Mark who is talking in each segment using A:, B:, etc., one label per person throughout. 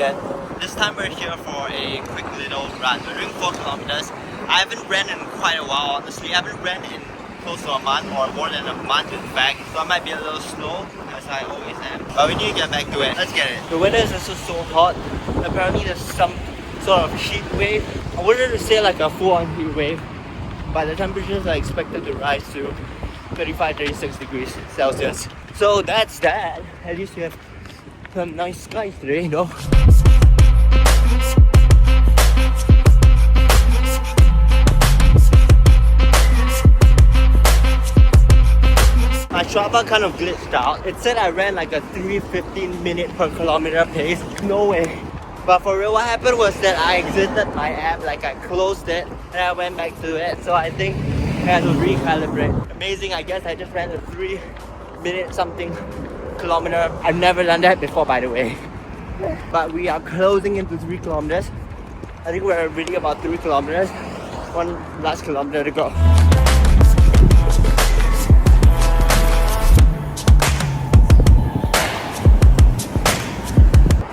A: again. This time we're here for a quick little run. We're doing 4 kilometers. I haven't ran in quite a while, honestly. I haven't ran in close to a month or more than a month in fact. So I might be a little slow as I always am. But we need to get back to it. Let's get it. The weather is also so hot. Apparently there's some sort of heat wave. I wouldn't say like a full-on heat wave, but the temperatures are expected to rise to 35-36 degrees Celsius. So that's that. At least we have some nice skies today, you know. My Strava kind of glitched out. It said I ran like a 3:15 minute per kilometer pace. No way. But for real, what happened was that I exited my app, like I closed it and I went back to it. So I think I had to recalibrate. Amazing, I guess I just ran a 3 minute something kilometer. I've never done that before, by the way. But we are closing into 3 kilometers. I think we're already about 3 kilometers. 1 last kilometer to go.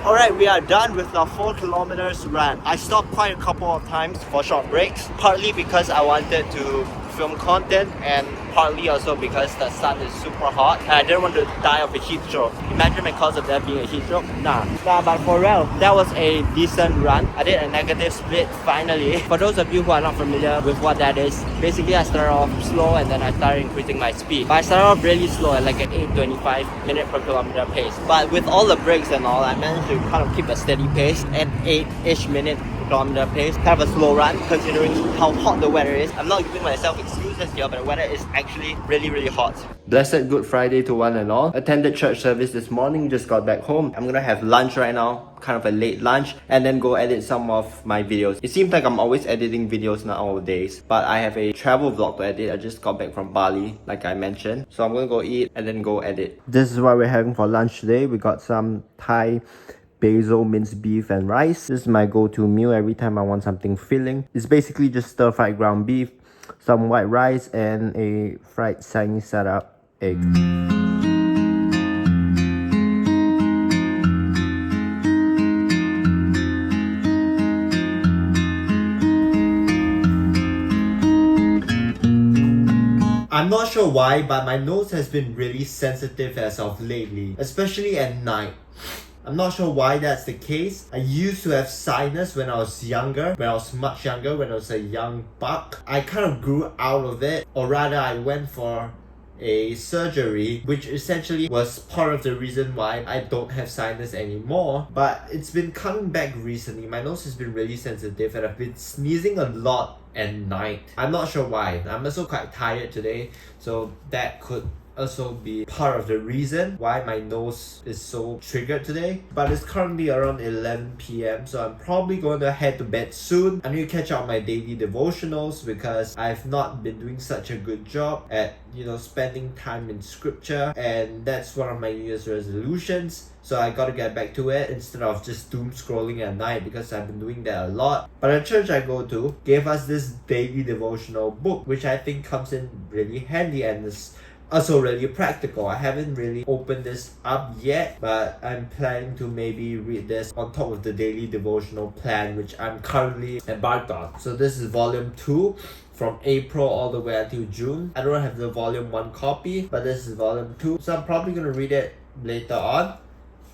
A: Alright, we are done with our 4 kilometers run. I stopped quite a couple of times for short breaks, partly because I wanted to film content and partly also because the sun is super hot and I didn't want to die of a heat stroke. Imagine the cause of that being a heat stroke? Nah, but for real, that was a decent run. I did a negative split finally. For those of you who are not familiar with what that is, basically I started off slow and then I started increasing my speed. But I started off really slow at like an 8:25 minute per kilometer pace. But with all the breaks and all, I managed to kind of keep a steady pace at 8-ish minute kilometer pace. Kind of a slow run considering how hot the weather is. I'm not giving myself excuses here, but the weather is actually really hot. Blessed Good Friday to one and all. Attended church service this morning, just got back home. I'm gonna have lunch right now, kind of a late lunch, and then go edit some of my videos. It seems like I'm always editing videos nowadays, but I have a travel vlog to edit. I just got back from Bali, like I mentioned. So I'm gonna go eat and then go edit. This is what we're having for lunch today. We got some Thai basil, minced beef and rice. This is my go-to meal every time I want something filling. It's basically just stir-fried ground beef, some white rice and a fried sunny side up egg. I'm not sure why, but my nose has been really sensitive as of lately, especially at night. I'm not sure why that's the case. I used to have sinus when I was younger, when I was much younger, when I was a young buck. I kind of grew out of it, or rather I went for a surgery, which essentially was part of the reason why I don't have sinus anymore. But it's been coming back recently. My nose has been really sensitive and I've been sneezing a lot at night. I'm not sure why. I'm also quite tired today, so that could also be part of the reason why my nose is so triggered today. But it's currently around 11 p.m. so I'm probably going to head to bed soon. I need to catch up my daily devotionals because I've not been doing such a good job at, you know, spending time in scripture, and that's one of my New Year's resolutions. So I gotta get back to it instead of just doom scrolling at night, because I've been doing that a lot. But the church I go to gave us this daily devotional book, which I think comes in really handy and is also really practical. I haven't really opened this up yet, but I'm planning to maybe read this on top of the daily devotional plan which I'm currently embarked on. So this is volume 2 from April all the way until June. I don't have the volume 1 copy, but this is volume 2. So I'm probably gonna read it later on.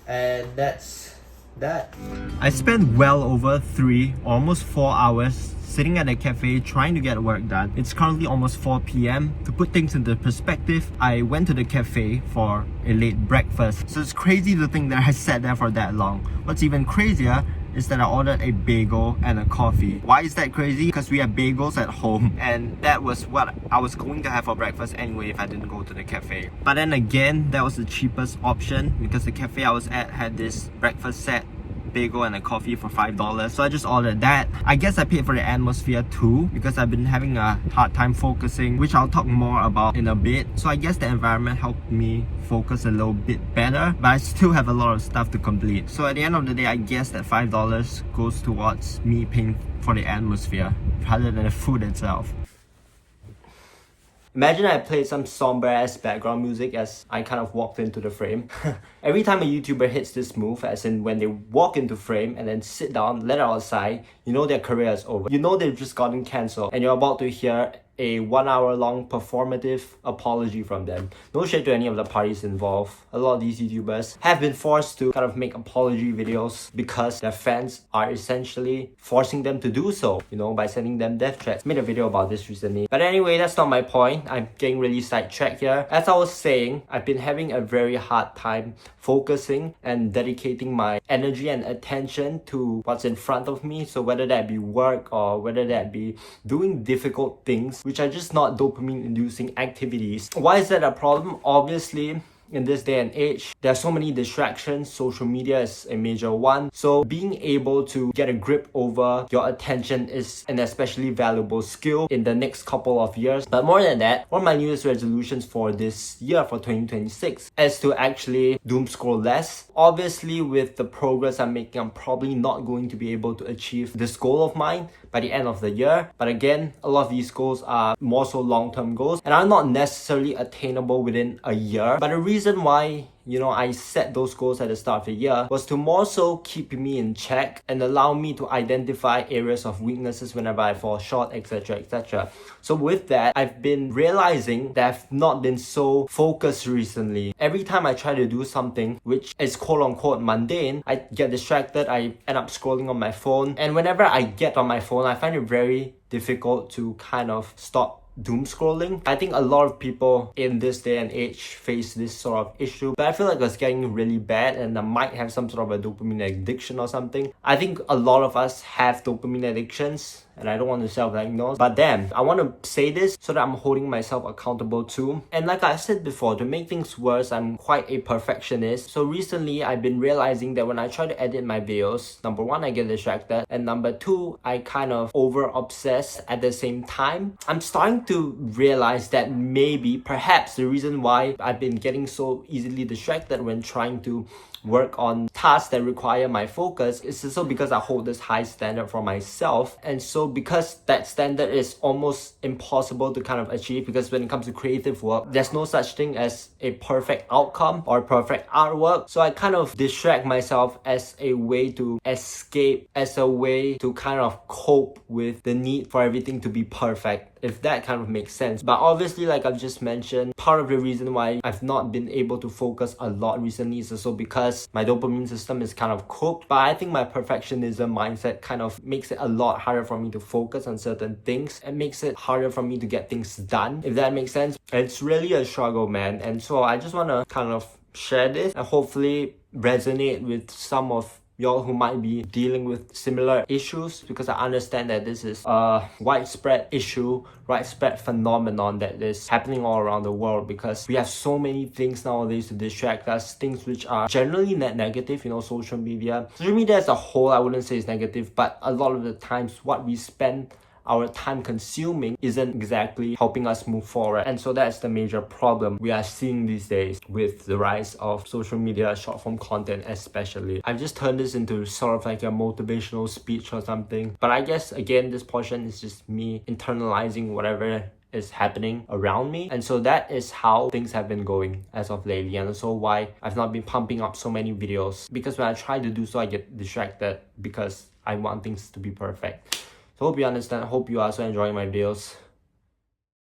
A: And that's that. I spent well over 3, almost 4 hours sitting at a cafe trying to get work done. It's currently almost 4 p.m. To put things into perspective, I went to the cafe for a late breakfast. So it's crazy to think that I sat there for that long. What's even crazier is that I ordered a bagel and a coffee. Why is that crazy? Because we have bagels at home, and that was what I was going to have for breakfast anyway if I didn't go to the cafe. But then again, that was the cheapest option because the cafe I was at had this breakfast set, bagel and a coffee for $5, so I just ordered that. I guess I paid for the atmosphere too because I've been having a hard time focusing, which I'll talk more about in a bit. So I guess the environment helped me focus a little bit better, but I still have a lot of stuff to complete. So at the end of the day, I guess that $5 goes towards me paying for the atmosphere rather than the food itself.
B: Imagine I played some somber ass background music as I kind of walked into the frame. Every time a YouTuber hits this move, as in when they walk into frame and then sit down, let out a sigh, you know their career is over. You know they've just gotten cancelled and you're about to hear a 1 hour long performative apology from them. No shade to any of the parties involved. A lot of these YouTubers have been forced to kind of make apology videos because their fans are essentially forcing them to do so, you know, by sending them death threats. Made a video about this recently. But anyway, that's not my point. I'm getting really sidetracked here. As I was saying, I've been having a very hard time focusing and dedicating my energy and attention to what's in front of me. So whether that be work or whether that be doing difficult things which are just not dopamine inducing activities. Why is that a problem? Obviously, in this day and age, there are so many distractions. Social media is a major one. So being able to get a grip over your attention is an especially valuable skill in the next couple of years. But more than that, one of my New Year's resolutions for this year, for 2026, is to actually doom scroll less. Obviously, with the progress I'm making, I'm probably not going to be able to achieve this goal of mine by the end of the year. But again, a lot of these goals are more so long-term goals and are not necessarily attainable within a year. But the reason why I set those goals at the start of the year was to more so keep me in check and allow me to identify areas of weaknesses whenever I fall short, etc, etc. So with that, I've been realizing that I've not been so focused recently. Every time I try to do something which is quote-unquote mundane, I get distracted, I end up scrolling on my phone, and whenever I get on my phone, I find it very difficult to kind of stop doom scrolling. I think a lot of people in this day and age face this sort of issue, but I feel like it's getting really bad and I might have some sort of a dopamine addiction or something. I think a lot of us have dopamine addictions, and I don't want to self-diagnose, but damn, I want to say this so that I'm holding myself accountable too. And like I said before, to make things worse, I'm quite a perfectionist. So recently, I've been realizing that when I try to edit my videos, number one, I get distracted, and number two, I kind of over-obsess at the same time. I'm starting to realize that perhaps the reason why I've been getting so easily distracted when trying to work on tasks that require my focus is also because I hold this high standard for myself. And so because that standard is almost impossible to kind of achieve, because when it comes to creative work, there's no such thing as a perfect outcome or perfect artwork. So I kind of distract myself as a way to escape, as a way to kind of cope with the need for everything to be perfect, if that kind of makes sense. But obviously, like I've just mentioned, part of the reason why I've not been able to focus a lot recently is also because my dopamine system is kind of cooked. But I think my perfectionism mindset kind of makes it a lot harder for me to focus on certain things. It makes it harder for me to get things done, if that makes sense. It's really a struggle, man. And so I just want to kind of share this and hopefully resonate with some of y'all who might be dealing with similar issues, because I understand that this is a widespread issue, widespread phenomenon that is happening all around the world, because we have so many things nowadays to distract us, things which are generally net negative, social media. Social media as a whole, I wouldn't say it's negative, but a lot of the times what we spend our time consuming isn't exactly helping us move forward. And so that's the major problem we are seeing these days with the rise of social media, short form content especially. I've just turned this into sort of like a motivational speech or something. But I guess, again, this portion is just me internalizing whatever is happening around me. And so that is how things have been going as of lately, and also why I've not been pumping up so many videos, because when I try to do so, I get distracted because I want things to be perfect. So hope you understand. Hope you are also enjoying my videos.